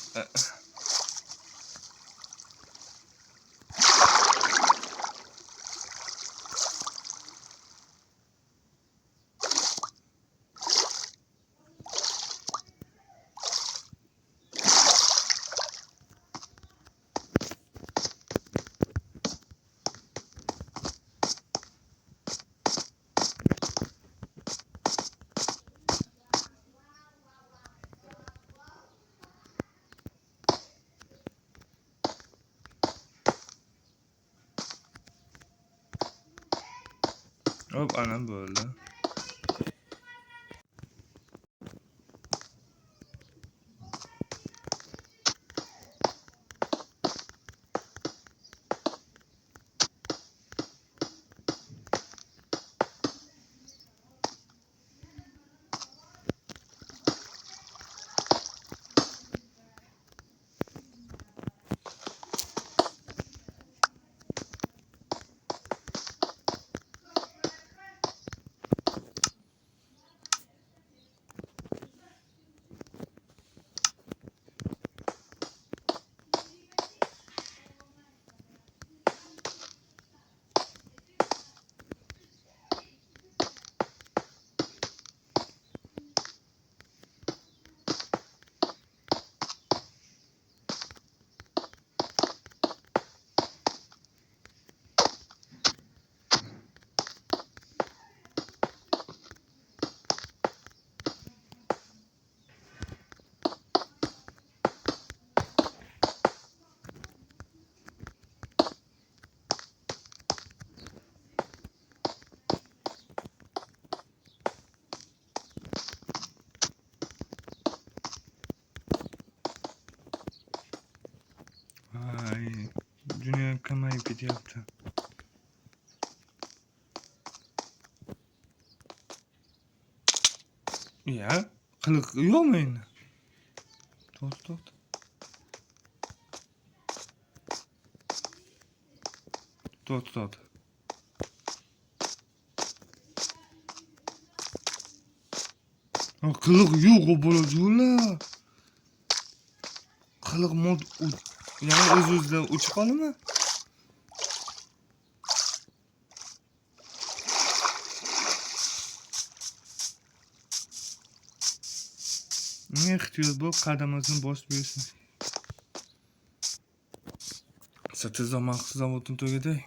Hop, ana bo'ldi. Ay, judayam kamayib ketyapti. Ya, qiliq yo'qmi endi? To'xta. Qiliq yo'q bolajonlar. Qiliq mod yana o'z-o'zidan o'chib qoldimi? Ehtiyot bo'lib qadamimizni bosib yursin. Satizda maxsus zavodni tugaday.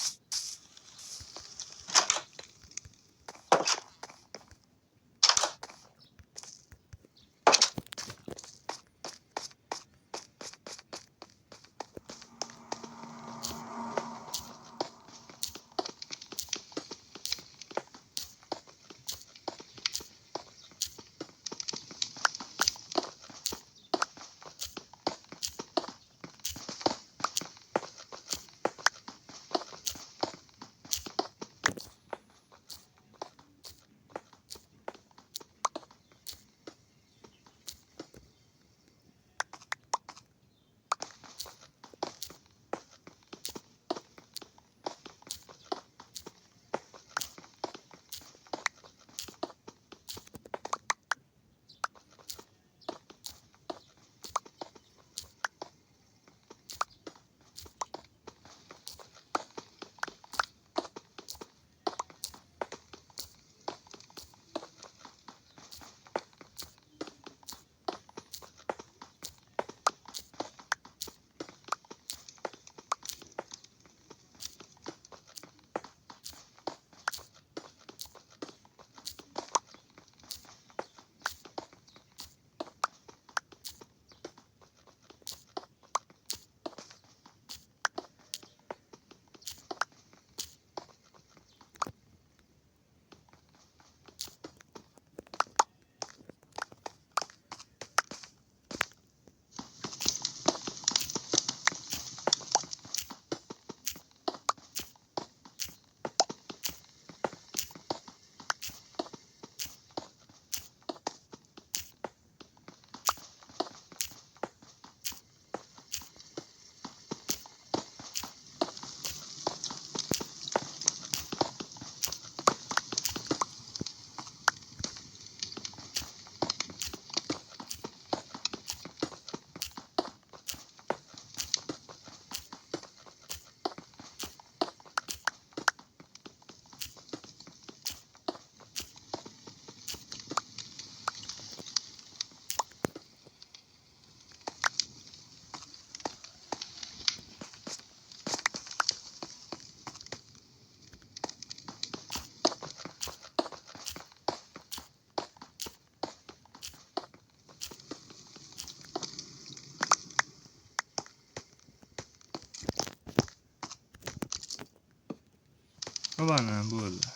Mana bo'ldi.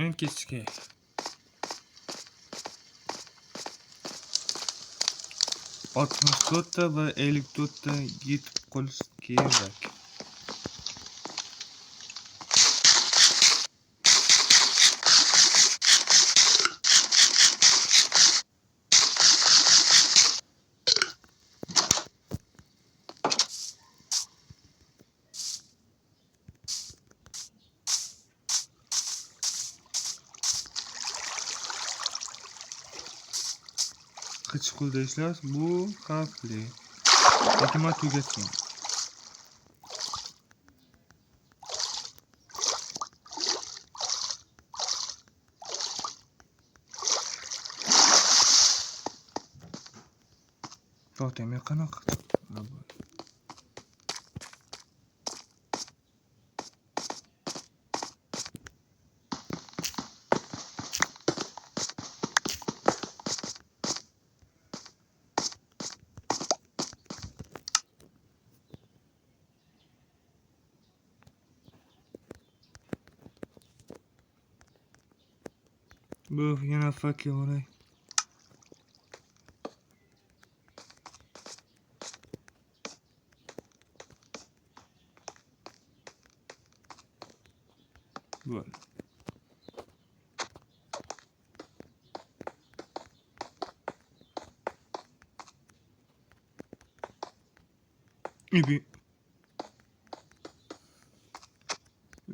Eng kichik. Oltmish to'rtta va 54ta yetib qolish kerak. Qich qo'lda ishlash bu xavfli. Lekin men tugatdim. To'g'ri, qanaqa? Bu yana fakir olay. Böyle. İbi.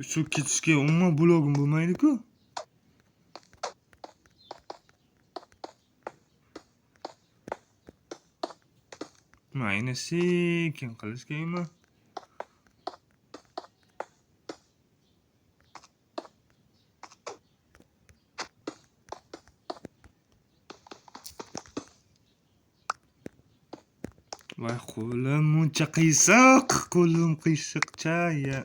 Shu ketishga umuman blogim bo'lmaydi-ku. Mayna sekin qilish kerakmi? Voy qo'lim muncha qiyshiq, qo'lim qiyshiqcha ya.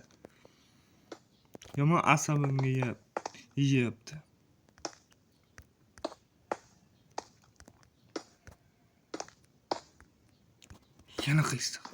Yomon asabimga yeyapti. Yana qiyshiq.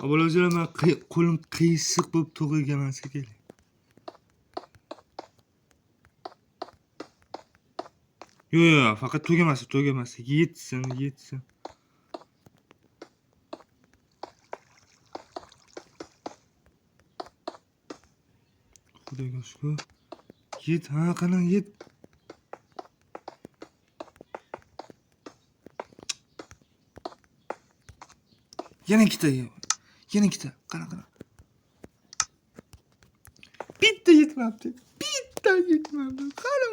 Avvalroq men qo'lim qiyshiq bo'lib tug'ilgan emas kerak. Yo'q, faqat tugamasa, yetsin. Xudoga shukr. Qani yet. Yana ikkita. Qana. Bitta yetmabdi. Qani.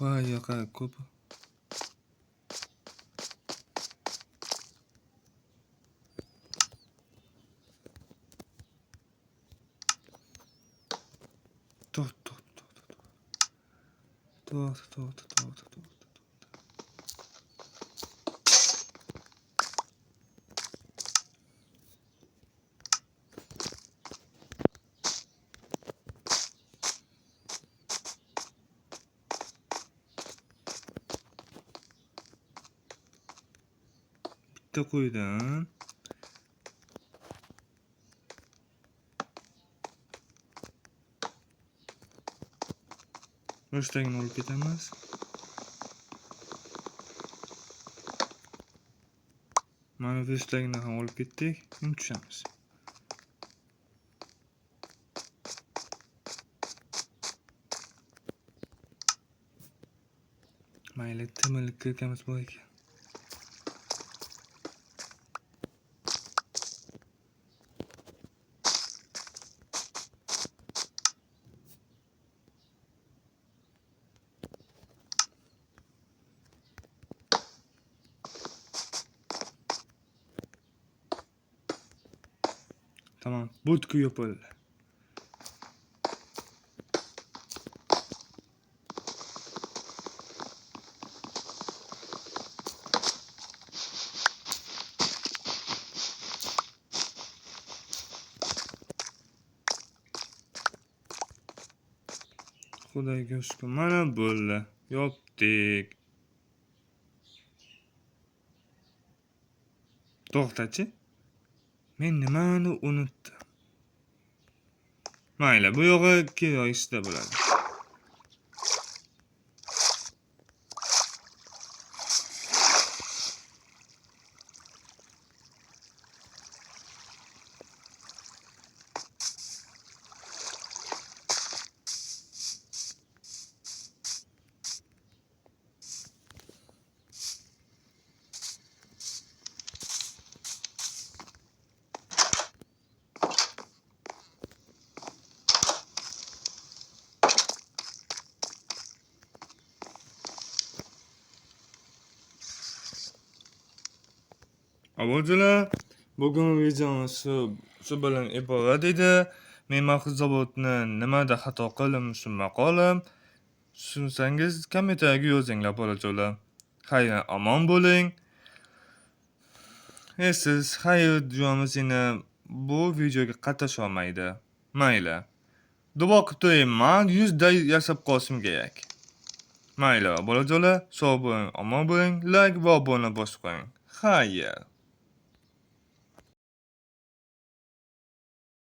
Voy, yoqa ko'p. To'g'ri. Bitta qo'ydim. Boshligini olib ketamiz. Mana boshligini ham olib ketdik. Endi tushamiz. Mayli, timilib kirganimiz bor ekan. Tamam, budku yopildi. Xudoga shukr. Mana bo'ldi. Yopdik. To'xtachi. Men nimani unutdim? Mayli, bu yog'i keyoyishda bo'ladi. Avvalgilar, bugun videomiz shu bilan iborat edi. Men maxsus zavodni nimada xato qildim, tushunmay qoldim. Tushunsangiz kommentariyga yozinglar bolajonlar. Xayr, omon bo'ling. Siz xayr joyimiz bu videoga qatnasha olmaydi. Mayli. Duo qilib turayman, 100 da yasab qolishim kerak. Mayli, bolajonlar, sog' bo'ling, omon bo'ling, like va obuna bosib qo'ying. Xayr.